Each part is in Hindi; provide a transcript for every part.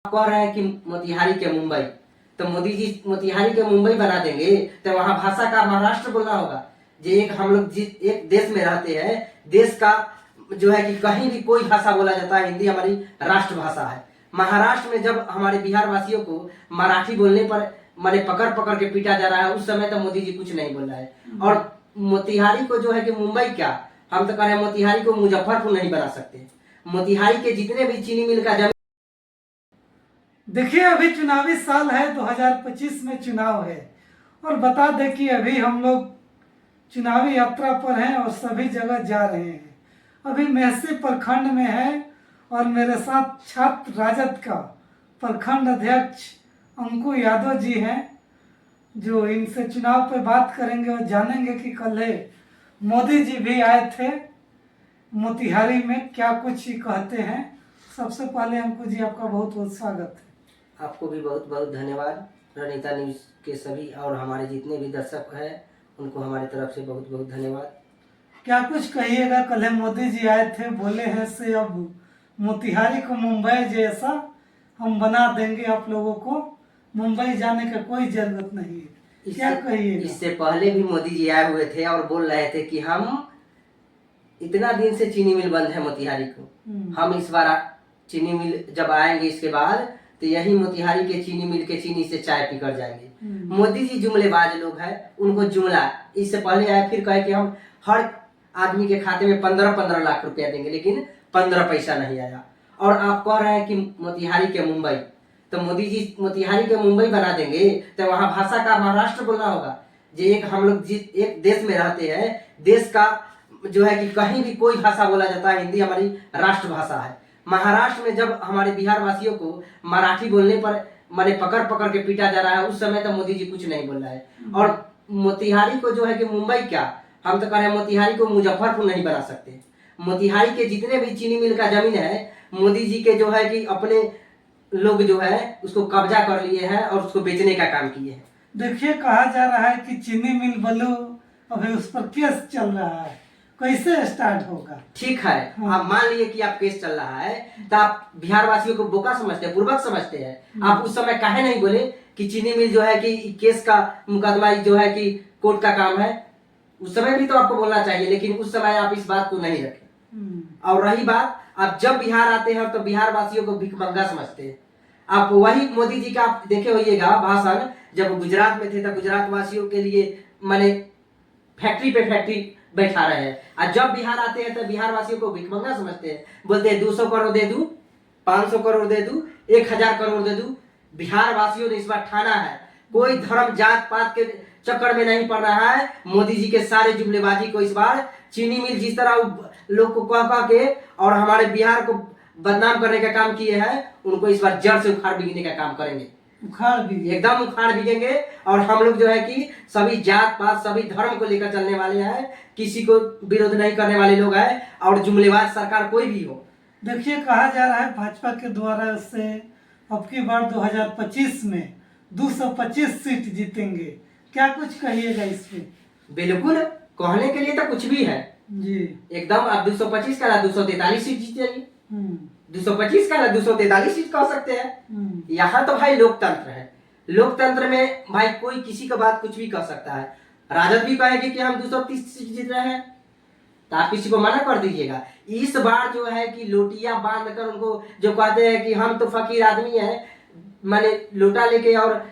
कह रहे हैं कि मोतिहारी के मुंबई, तो मोदी जी मोतिहारी के मुंबई बना देंगे तो वहाँ भाषा का महाराष्ट्र बोलना होगा। जो एक हम लोग जिस एक देश में रहते हैं, देश का जो है कि कहीं भी कोई भाषा बोला जाता है, हिंदी हमारी राष्ट्रभाषा है। महाराष्ट्र में जब हमारे बिहार वासियों को मराठी बोलने पर माने पकड़ पकड़ के पीटा जा रहा है, उस समय तो मोदी जी कुछ नहीं बोल रहा है। और मोतिहारी को जो है कि मुंबई क्या, हम तो कह रहे हैं मोतिहारी को मुजफ्फरपुर नहीं बना सकते। मोतिहारी के जितने भी चीनी मिल का जमीन, देखिए अभी चुनावी साल है, 2025 में चुनाव है और बता दें कि अभी हम लोग चुनावी यात्रा पर हैं और सभी जगह जा रहे हैं। अभी मेहसी प्रखंड में है और मेरे साथ छात्र राजद का प्रखंड अध्यक्ष अंकु यादव जी हैं, जो इनसे चुनाव पे बात करेंगे और जानेंगे कि कल मोदी जी भी आए थे मोतिहारी में, क्या कुछ कहते हैं। सबसे पहले अंकु जी आपका बहुत बहुत स्वागत है। आपको भी बहुत बहुत धन्यवाद। रणनीता न्यूज के सभी और हमारे जितने भी दर्शक हैं उनको हमारी तरफ से बहुत बहुत धन्यवाद। क्या कुछ कहिएगा, कल मोदी जी आए थे, बोले हैं से अब मोतिहारी को मुंबई जैसा हम बना देंगे, आप लोगों को मुंबई जाने का कोई जरूरत नहीं है, क्या कहिएगा? इससे पहले भी मोदी जी आए हुए थे और बोल रहे थे कि हम इतना दिन से चीनी मिल बंद है मोतिहारी को, हम इस बार चीनी मिल जब आएंगे इसके बाद तो यही मोतिहारी के चीनी मिल के चीनी से चाय पीकर जाएंगे। मोदी जी जुमलेबाज लोग हैं, उनको जुमला इससे पहले आए फिर कहे कि हम हर आदमी के खाते में 15-15 लाख रुपया देंगे, लेकिन 15 पैसा नहीं आया। और आप कह रहे हैं कि मोतिहारी के मुंबई, तो मोदी जी मोतिहारी के मुंबई बना देंगे तो वहाँ भाषा का महाराष्ट्र बोलना होगा। जो एक हम लोग जिस एक देश में रहते हैं, देश का जो है कि कहीं भी कोई भाषा बोला जाता है, हिंदी हमारी राष्ट्रभाषा है। महाराष्ट्र में जब हमारे बिहार वासियों को मराठी बोलने पर माने पकड़ पकड़ के पीटा जा रहा है, उस समय तो मोदी जी कुछ नहीं बोल रहा है। और मोतिहारी को जो है कि मुंबई क्या, हम तो कह रहे हैं मोतिहारी को मुजफ्फरपुर नहीं बना सकते। मोतिहारी के जितने भी चीनी मिल का जमीन है, मोदी जी के जो है कि अपने लोग जो है उसको कब्जा कर लिए हैं और उसको बेचने का काम किए हैं। देखिए कहा जा रहा है कि चीनी मिल बलू अभी उस पर केस चल रहा है, कैसे स्टार्ट होगा? ठीक है, आप मान लिए कि आप केस चल रहा है तो आप बिहार वासियों को बोका समझते हैं, बुर्बक समझते हैं। आप उस समय काहे नहीं बोले कि चीनी मिल जो है कि केस का मुकदमा जो है कि कोर्ट का काम है? उस समय भी तो आपको बोलना चाहिए, लेकिन उस समय आप इस बात को नहीं रखे। और रही बात, आप जब बिहार आते हैं तो बिहार वासियों को भिखमंगा समझते हैं। आप वही मोदी जी का आप देखे होइएगा भाषण, जब गुजरात में थे तो गुजरात वासियों के लिए माने फैक्ट्री पे फैक्ट्री बैठा रहे हैं, और जब बिहार आते हैं तो बिहार वासियों को भिखमंगा समझते हैं। बोलते हैं 200 करोड़ दे दूं, 500 करोड़ दे दूं, 1000 करोड़ दे दूं। बिहार वासियों ने इस बार ठाना है, कोई धर्म जात पात के चक्कर में नहीं पड़ रहा है। मोदी जी के सारे जुमलेबाजी को इस बार चीनी मिल जिस तरह लोग को कह के और हमारे बिहार को बदनाम करने का काम किए हैं, उनको इस बार जड़ से उखाड़ बिगने का काम करेंगे। उखाड़ भी एकदम उखाड़ बिगेंगे। और हम लोग जो है कि सभी जात पात सभी धर्म को लेकर चलने वाले हैं, किसी को विरोध नहीं करने वाले लोग हैं। और जुमलेबाज सरकार कोई भी हो, देखिए कहा जा रहा है भाजपा के द्वारा से अब की बार 2025 में 225 सीट जीतेंगे, क्या कुछ कहिएगा इस पे? बिल्कुल, कहने के लिए तो कुछ भी है जी, एकदम। आप 225 का 243 सीट जीतेंगे, 225 का 243 सीट कह सकते हैं। यहाँ तो भाई लोकतंत्र है, लोकतंत्र में भाई कोई किसी का बात कुछ भी कह सकता है। राजद भी कहेगी कि हम 230 सीट जीत रहे हैं, तो आप किसी को मना कर दीजिएगा। इस बार जो है कि लोटियां बांध कर उनको जो कहते हैं कि हम तो फकीर आदमी हैं, माने लोटा लेके और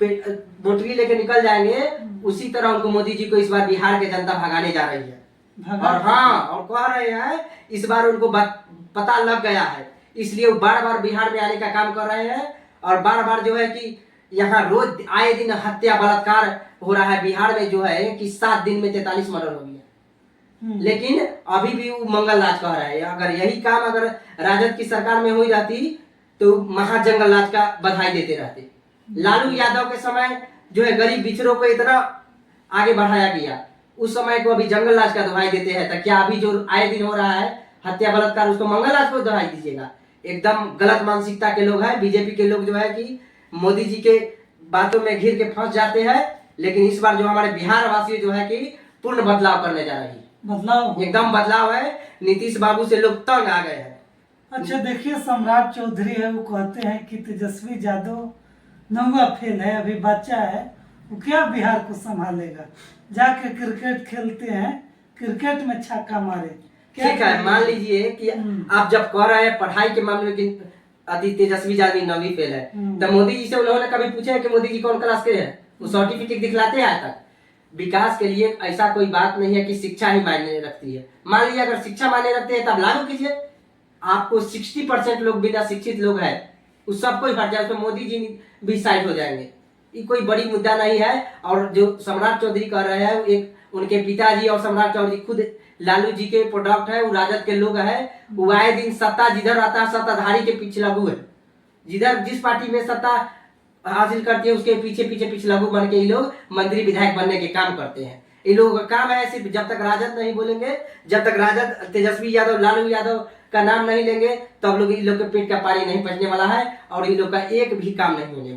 मोटरी लेके निकल जाएंगे, उसी तरह उनको मोदी जी को इस बार बिहार के जनता भगाने जा रही है। और हाँ, और कह रहे हैं इस बार उनको पता लग गया है, इसलिए वो बार बार बिहार में आने का काम कर रहे हैं। और बार बार जो है कि यहाँ रोज आए दिन हत्या बलात्कार हो रहा है बिहार में, जो है कि 7 दिन में 43 मर्डर हो गया। लेकिन अभी भी वो मंगल राज कह रहा है। अगर यही काम अगर राजद की सरकार में हुई रहती तो महाजंगल राज का बधाई देते रहते। लालू यादव के समय जो है गरीब बिचरों को इतना आगे बढ़ाया गया, उस समय को अभी जंगल राज का दुहाई देते हैं। तो क्या अभी जो आए दिन हो रहा है हत्या बलात्कार, उसको मंगल राज को दुहाई दीजिएगा? एकदम गलत मानसिकता के लोग हैं। बीजेपी के लोग जो है कि मोदी जी के बातों में घिर के फंस जाते हैं। लेकिन इस बार जो हमारे बिहार वासी जो है कि पूर्ण बदलाव करने जा रही है, बदलाव एकदम बदलाव है। नीतीश बाबू से लोग तंग आ गए हैं। अच्छा देखिए, सम्राट चौधरी है, वो कहते हैं कि तेजस्वी यादव नौवा फेल है, अभी बच्चा है, वो क्या बिहार को संभालेगा। जाके क्रिकेट खेलते हैं, क्रिकेट में छक्का मारे। ठीक है, मान लीजिए कि आप जब कह रहे हैं पढ़ाई के मामले में कि अति तेजस्वी यादव नौवीं फेल है, तो मोदी जी से उन्होंने कभी पूछा है कि मोदी जी कौन क्लास के हैं? वो सर्टिफिकेट दिखलाते हैं आज तक? विकास के लिए ऐसा कोई बात नहीं है कि शिक्षा ही मायने रखती है। मान लीजिए अगर शिक्षा मायने रखते हैं तब लागू कीजिए। आपको 60% लोग बिना शिक्षित लोग हैं, उस सबको ही हट जाए, तो मोदी जी भी साइड हो जाएंगे। ये कोई बड़ी मुद्दा नहीं है। और जो सम्राट चौधरी कह रहे हैं, एक उनके पिताजी और सम्राट चौधरी खुद लालू जी के प्रोडक्ट है, वो राजद के लोग है। वो आए दिन सत्ता जिधर आता है सत्ताधारी के पीछे लगू है। जिधर जिस पार्टी में सत्ता हासिल करती है उसके पीछे पीछे पिछलगू बन के ये लोग मंत्री विधायक बनने के काम करते हैं। ये लोगों का काम है, सिर्फ जब तक राजद नहीं बोलेंगे, जब तक राजद तेजस्वी यादव लालू यादव का नाम नहीं लेंगे, तब लोग इन लोग के पेट का पानी नहीं पचने वाला है और इन लोग का एक भी काम नहीं होने वाला।